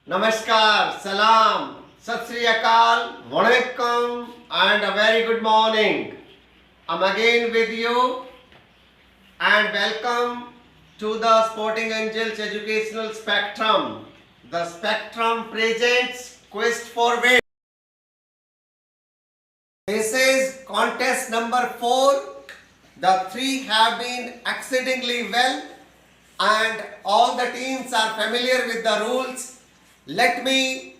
Namaskar, Salam, Sat Sri Akal, Vanakkam, and a very good morning. I'm again with you and welcome to the Sporting Angels Educational Spectrum. The Spectrum presents Quest for Win. This is contest number 4. The 3 have been exceedingly well and all the teams are familiar with the rules. Let me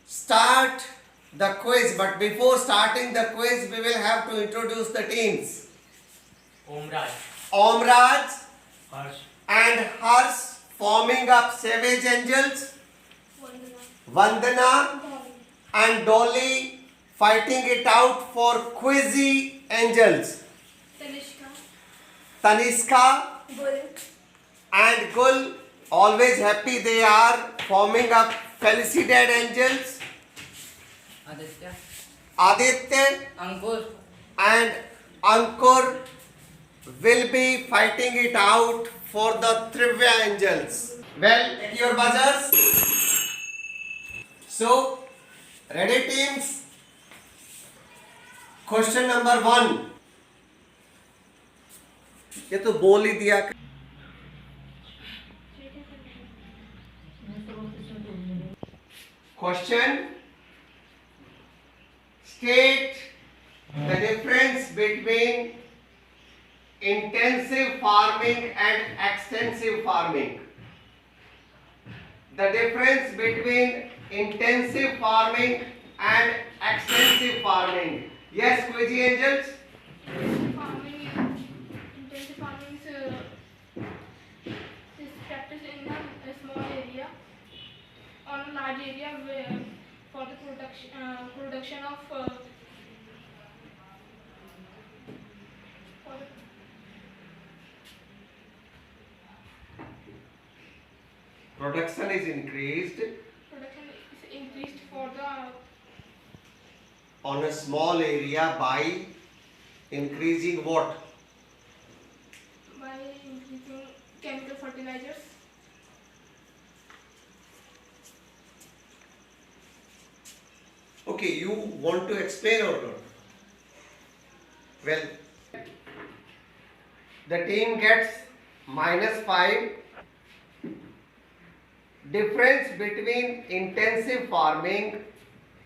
start the quiz, but before starting the quiz, we will have to introduce the teams. Omraj, Omraj Harsh, and Harsh forming up Savage Angels, Vandana and Dolly fighting it out for Quizzy Angels, Tanishka and Gul, always happy they are, forming up Felicidad Angels, Aditya Ankur, and Ankur will be fighting it out for the Trivia Angels. Well, take your buzzers. So, ready teams? Question number 1. ये तो बोल ही दिया. Question. State the difference between intensive farming and extensive farming. The difference between intensive farming and extensive farming. Yes, Quizzy Angels? Intensive farming is practiced in a small area on a large area for the production of Production is increased for the on a small area by increasing what? by increasing chemical fertilizers. Okay, you want to explain or not? Well, the team gets -5. Difference between intensive farming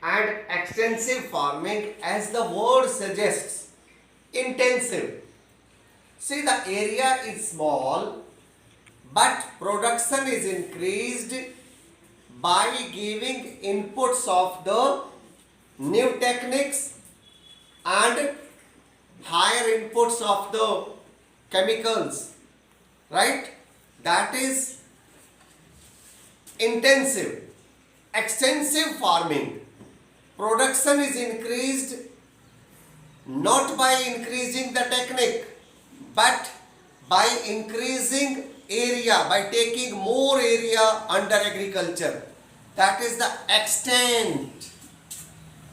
and extensive farming, as the word suggests, intensive. See, the area is small, but production is increased by giving inputs of the new techniques and higher inputs of the chemicals, right? That is intensive. Extensive farming, production is increased not by increasing the technique but by increasing area, by taking more area under agriculture. That is the extent.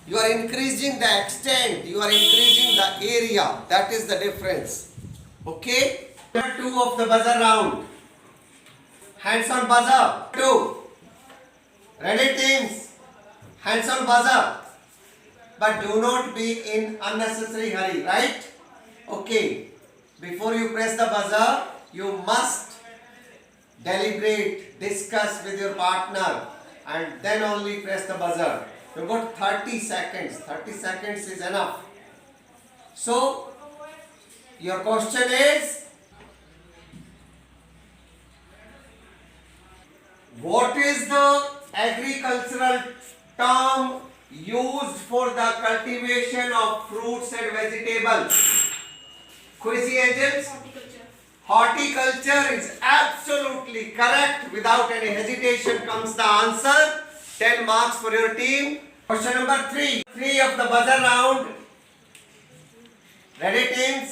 You are increasing the extent, you are increasing the area. That is the difference. Okay? Number 2 of the buzzer round. Hands on buzzer. 2. Ready teams? Hands on buzzer. But do not be in unnecessary hurry, right? Okay. Before you press the buzzer, you must deliberate, discuss with your partner and then only press the buzzer. You've got 30 seconds. 30 seconds is enough. So, your question is, what is the agricultural term used for the cultivation of fruits and vegetables? Quizzy Angels? Horticulture is absolutely correct. Without any hesitation comes the answer. 10 marks for your team. Question number 3. 3 of the buzzer round. Ready teams?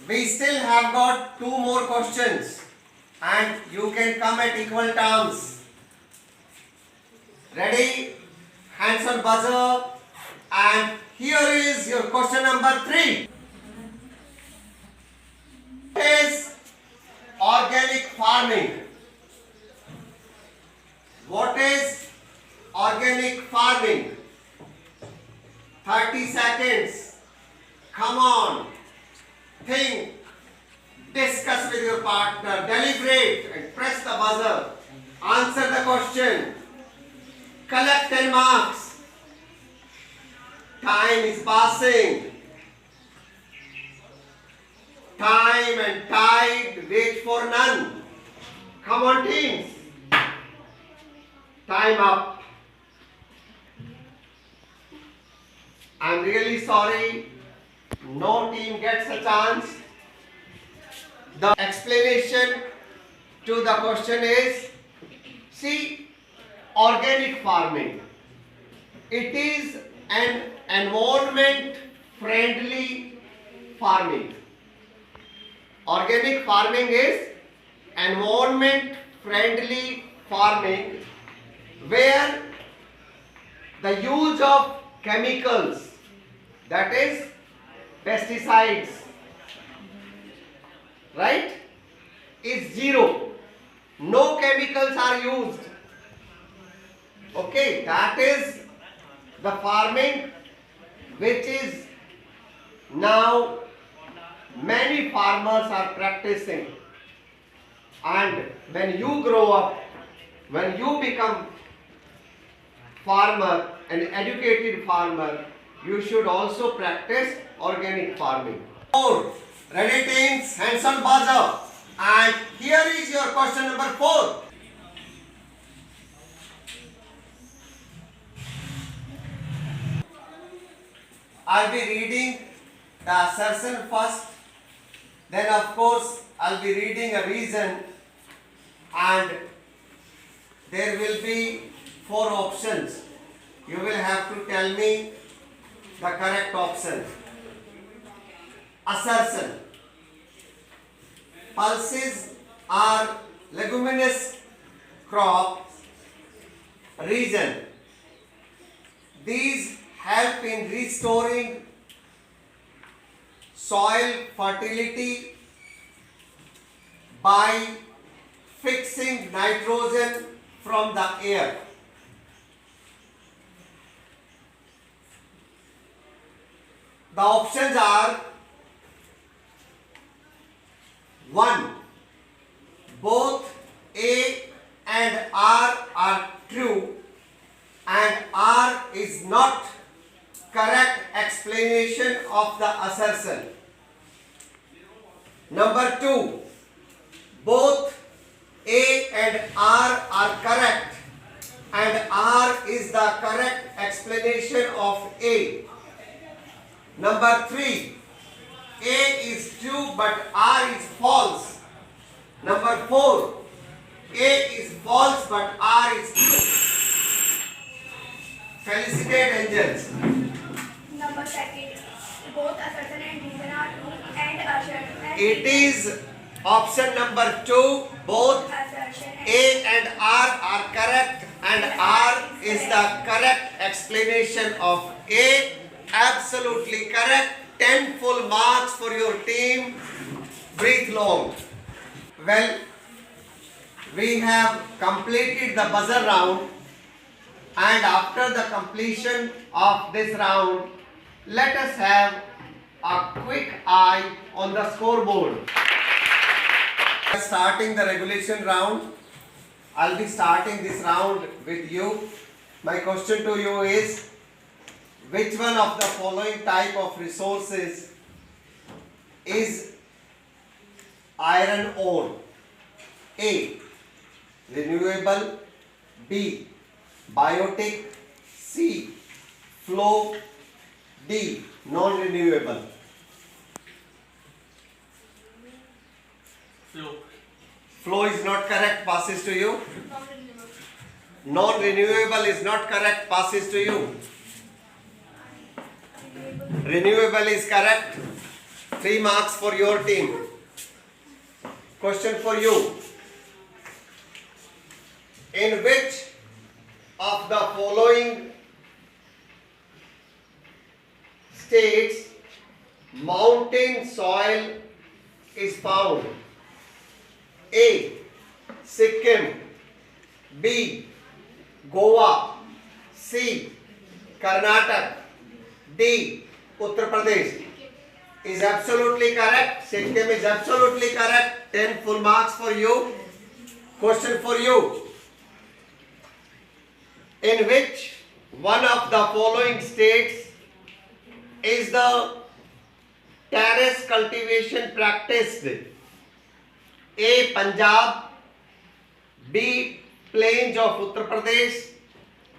We still have got 2 more questions and you can come at equal terms. Ready? Hands on buzzer. And here is your question number 3. What is organic farming? What Organic farming. 30 seconds. Come on. Think. Discuss with your partner. Deliberate and press the buzzer. Answer the question. Collect 10 marks. Time is passing. Time and tide wait for none. Come on, teams. Time up. I'm really sorry. No team gets a chance. The explanation to the question is, see, organic farming. It is an environment friendly farming. Organic farming is environment friendly farming where the use of chemicals, that is pesticides, right, is zero. No chemicals are used. Okay, that is the farming which is now many farmers are practicing. And when you grow up, when you become farmer, an educated farmer, you should also practice organic farming. 4. Ready teams, hands on buzzer. And here is your question number 4. I'll be reading the assertion first. Then of course I'll be reading a reason, and there will be 4 options. You will have to tell me the correct option. Assertion. Pulses are leguminous crops. Reason. These help in restoring soil fertility by fixing nitrogen from the air. The options are: 1. Both A and R are true, and R is not correct explanation of the assertion. Number 2. Both A and R are correct, and R is the correct explanation of A. Number 3. A is true but R is false. Number 4. A is false but R is true. Felicitate angels. Number 2. Both assertion and reason are true, and assertion. It is option number 2. Both Assertion A and R are correct, and R is the correct explanation of A. Absolutely correct. 10 full marks for your team. Breathe long. Well, we have completed the buzzer round, and after the completion of this round, let us have a quick eye on the scoreboard. Starting the regulation round, I'll be starting this round with you. My question to you is, which one of the following type of resources is iron ore? A. Renewable. B. Biotic. C. Flow. D. Non-renewable. Flow. Flow is not correct, passes to you. Non-renewable. Non-renewable is not correct, passes to you. Renewable is correct. 3 marks for your team. Question for you. In which of the following states mountain soil is found? A. Sikkim. B. Goa. C. Karnataka. D. Uttar Pradesh. Is absolutely correct. Sikkim is absolutely correct. 10 full marks for you. Question for you. In which one of the following states is the terrace cultivation practiced? A. Punjab. B. Plains of Uttar Pradesh.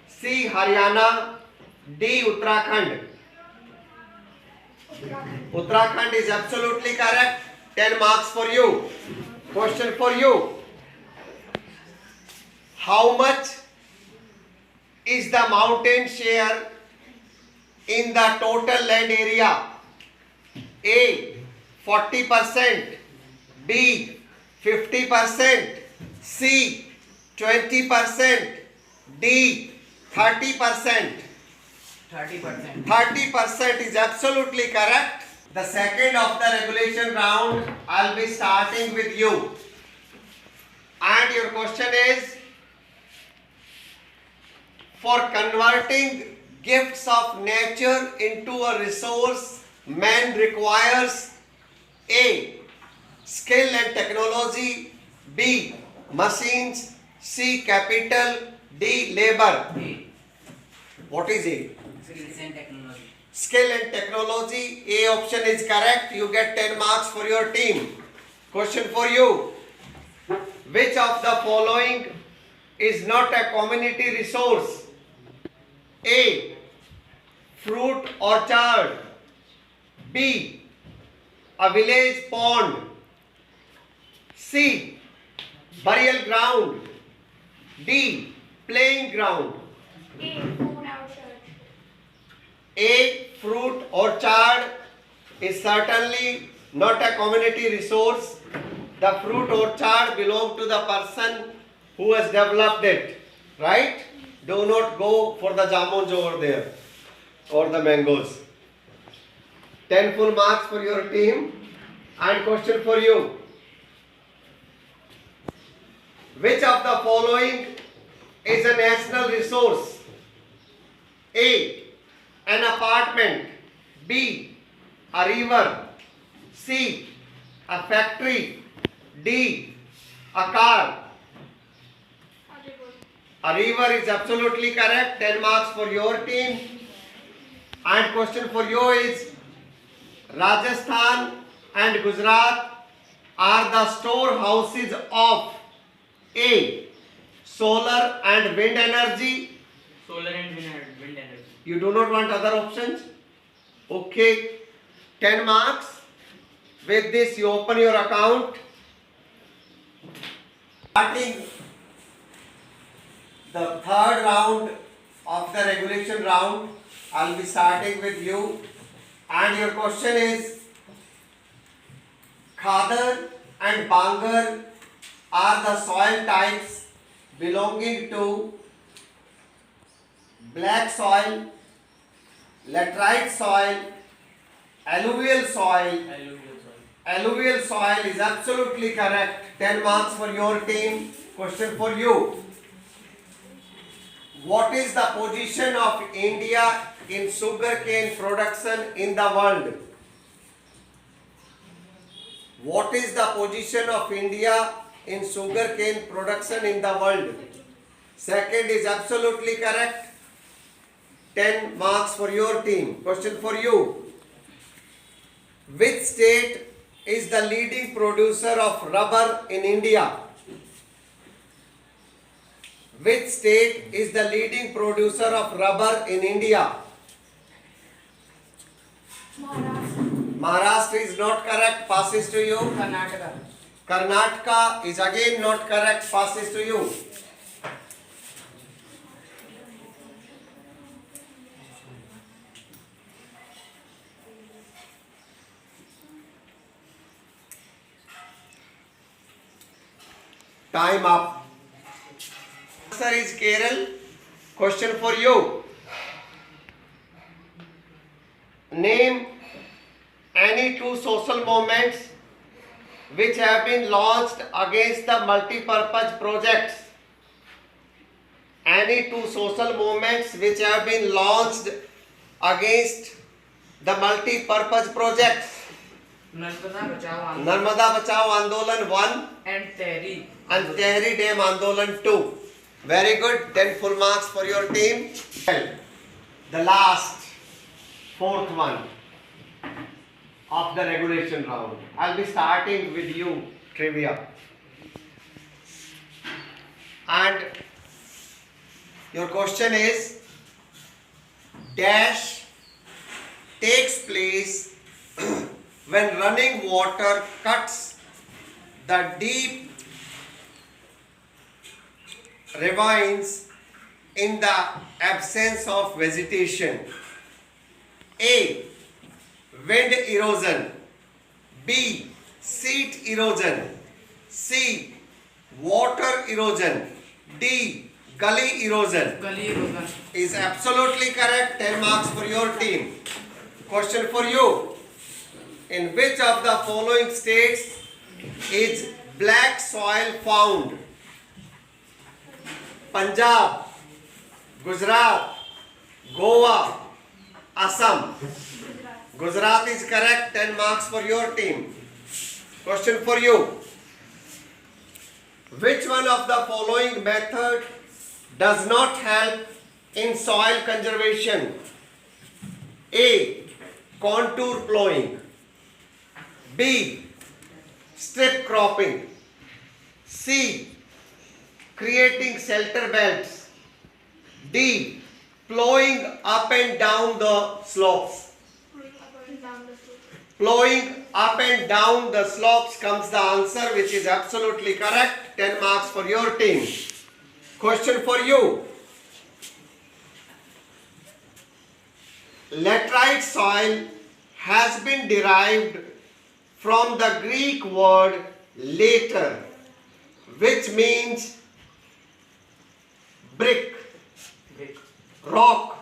C. Haryana. D. Uttarakhand. Uttarakhand is absolutely correct. 10 marks for you. Question for you. How much is the mountain share in the total land area? A. 40%. B. 50%. C. 20%. D. 30%. 30%. 30% is absolutely correct. The second of the regulation round, I'll be starting with you. And your question is, for converting gifts of nature into a resource, man requires A. Skill and technology. B. Machines. C. Capital. D. Labor. A. What is A? Skills and technology. Skill and technology. A option is correct. You get 10 marks for your team. Question for you. Which of the following is not a community resource? A. Fruit orchard. B. A village pond. C. Burial ground. D. Playing ground. A. Food orchard. A. Fruit orchard is certainly not a community resource. The fruit orchard belongs to the person who has developed it, right? Do not go for the jamuns over there or the mangoes. 10 full marks for your team. And question for you. Which of the following is a national resource? A. An apartment. B. A river. C. A factory. D. A car. A river is absolutely correct. 10 marks for your team. And question for you is, Rajasthan and Gujarat are the storehouses of A. Solar and wind energy. Solar and wind energy. You do not want other options? Okay. 10 marks. With this you open your account. Starting the third round of the regulation round, I'll be starting with you. And your question is, Khadar and Bangar are the soil types belonging to black soil, laterite soil, alluvial soil. Alluvial soil is absolutely correct. 10 marks for your team. Question for you. What is the position of India in sugarcane production in the world? What is the position of India in sugarcane production in the world? Second is absolutely correct. 10 marks for your team. Question for you. Which state is the leading producer of rubber in India? Which state is the leading producer of rubber in India? Maharashtra. Maharashtra is not correct. Passes to you. Karnataka. Karnataka is again not correct. Passes to you. Time up. Answer is Kerala. Question for you. Name any two social movements which have been launched against the multi-purpose projects. any two social movements which have been launched against the multi-purpose projects? Narmada Bachao Andolan 1 and Tehri. and Tehri Dam Andolan 2. Very good. 10 full marks for your team. Well, the last, fourth one of the regulation round. I'll be starting with you, trivia. And your question is, dash takes place when running water cuts the deep ravines in the absence of vegetation. A. Wind erosion. B. Seat erosion. C. Water erosion. D. Gully erosion. Gully erosion. Is absolutely correct. 10 marks for your team. Question for you. In which of the following states is black soil found? Punjab, Gujarat, Goa, Assam. Gujarat is correct. 10 marks for your team. Question for you. Which one of the following method does not help in soil conservation? A. Contour plowing. B. Strip cropping. C. Creating shelter belts. D. Plowing up and down the slopes. Plowing up and down the slopes comes the answer, which is absolutely correct. 10 marks for your team. Question for you. Laterite soil has been derived from the Greek word later, which means brick, rock,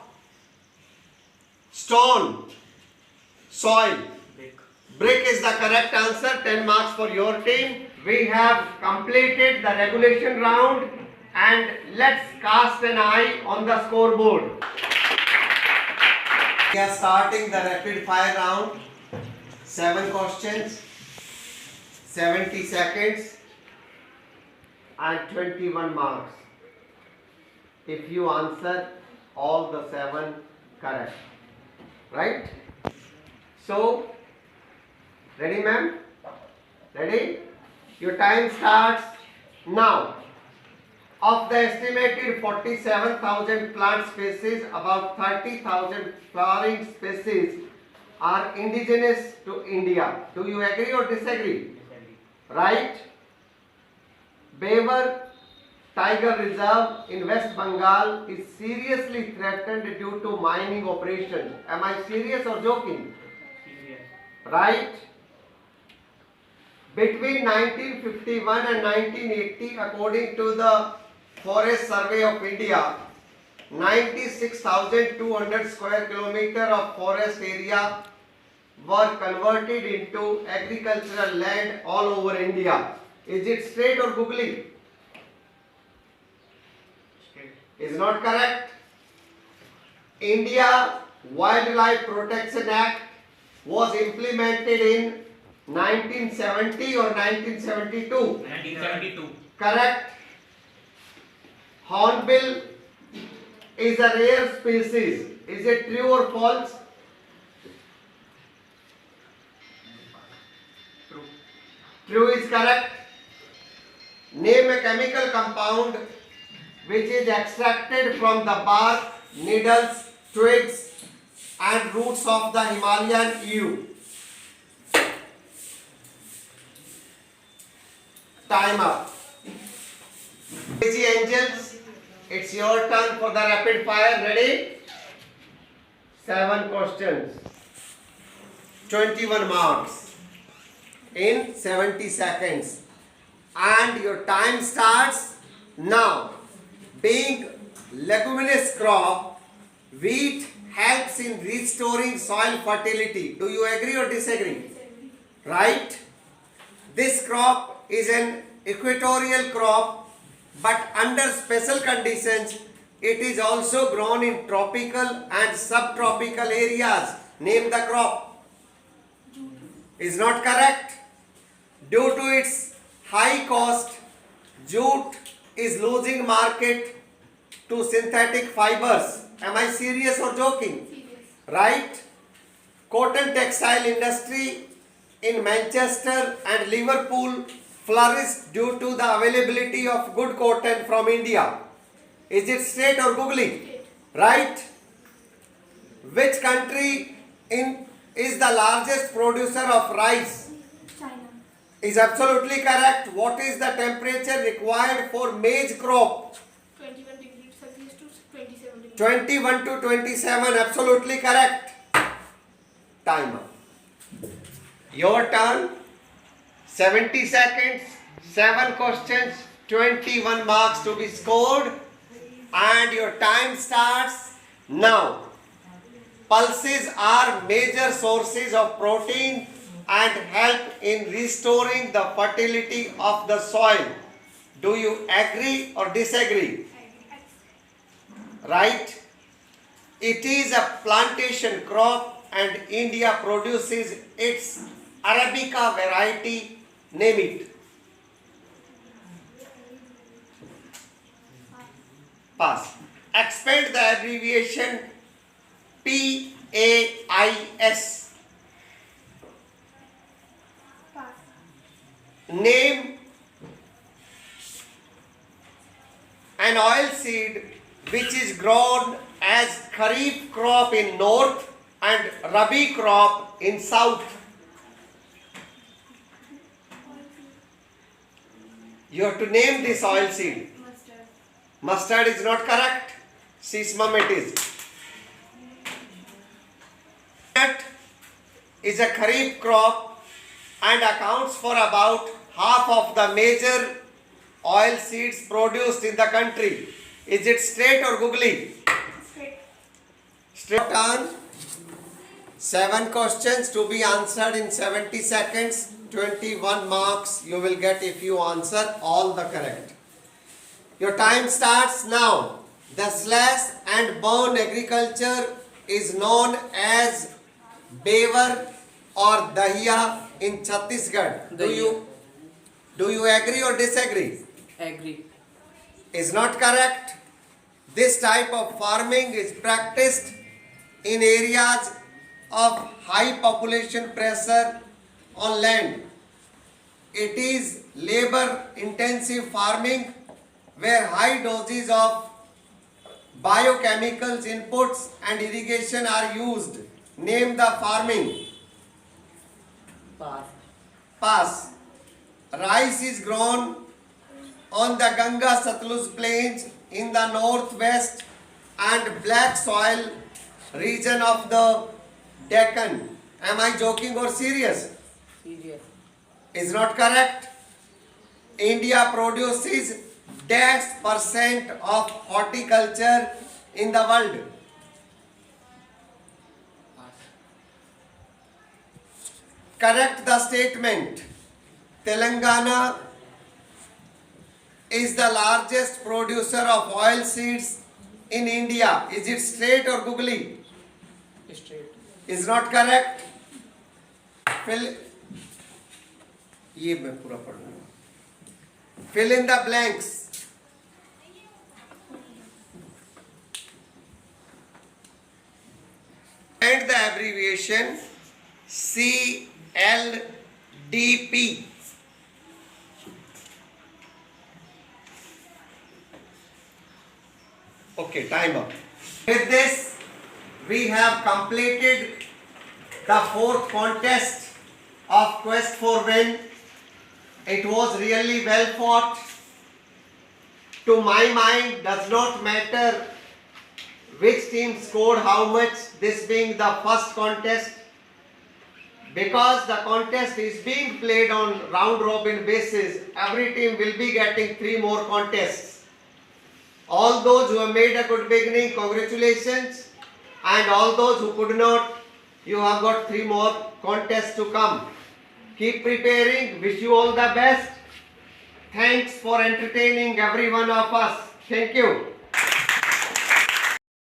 stone, soil. Brick is the correct answer. 10 marks for your team. We have completed the regulation round, and let's cast an eye on the scoreboard. We are starting the rapid fire round. 7 questions, 70 seconds and 21 marks. If you answer all the 7 correct. Right? So, ready ma'am? Ready? Your time starts now. Of the estimated 47,000 plant species, about 30,000 flowering species are indigenous to India. Do you agree or disagree? Right? Beaver Tiger Reserve in West Bengal is seriously threatened due to mining operations. Am I serious or joking? Serious. Right? Between 1951 and 1980, according to the Forest Survey of India, 96,200 square kilometer of forest area were converted into agricultural land all over India. Is it straight or googly? Straight. Is not correct. India Wildlife Protection Act was implemented in 1970 or 1972? 1972. Correct. Hornbill is a rare species. Is it true or false? True. True is correct. Name a chemical compound which is extracted from the bark, needles, twigs and roots of the Himalayan yew. Time up. Crazy Angels, it's your turn for the rapid fire. Ready? 7 questions. 21 marks in 70 seconds. And your time starts now. Being leguminous crop, wheat helps in restoring soil fertility. Do you agree or disagree? Right? This crop is an equatorial crop, but under special conditions It is also grown in tropical and subtropical areas. Name the crop. Is not correct. Due to its high cost, jute is losing market to synthetic fibers. Am I serious or joking? Serious. Right? Cotton textile industry in Manchester and Liverpool flourished due to the availability of good cotton from India. Is it straight or googly? State. Right? Which country is the largest producer of rice? China. Is absolutely correct. What is the temperature required for maize crop? 21 degrees Celsius to 27 degrees. 21 to 27, absolutely correct. Time up. Your turn. 70 seconds, 7 questions, 21 marks to be scored, and your time starts now. Pulses are major sources of protein and help in restoring the fertility of the soil. Do you agree or disagree? Right? It is a plantation crop and India produces its Arabica variety. Name it. Pass. Expand the abbreviation PAIS. Pass. Name an oil seed which is grown as Kharif crop in north and Rabi crop in south. You have to name this oil seed. Mustard. Mustard is not correct. Sesame it is. That is a Kharif crop and accounts for about half of the major oil seeds produced in the country. Is it straight or googly? Straight. Straight turn. 7 questions to be answered in 70 seconds. 21 marks you will get if you answer all the correct. Your time starts now. The slash and burn agriculture is known as Beaver or Dahiya in Chhattisgarh. Do you agree or disagree? Agree. Is not correct. This type of farming is practiced in areas of high population pressure on land. It is labor intensive farming where high doses of biochemicals inputs and irrigation are used. Name the farming. Pass. Pass. Rice is grown on the Ganga Satluj plains in the northwest and black soil region of the Deccan. Am I joking or serious? Serious. Is not correct. India produces %, of horticulture in the world. Pass. Correct the statement. Telangana is the largest producer of oil seeds in India. Is it straight or googly? Straight. Is not correct. ये मैं पूरा पढ़ूंगा. Fill in the blanks. And the abbreviation CLDP. Okay, time up. With this, we have completed the 4th contest of Quest for Win. It was really well fought. To my mind, does not matter which team scored how much, this being the first contest, because the contest is being played on round robin basis. Every team will be getting 3 more contests. All those who have made a good beginning, congratulations, and all those who could not, you have got 3 more contests to come. Keep preparing. Wish you all the best. Thanks for entertaining every one of us. Thank you.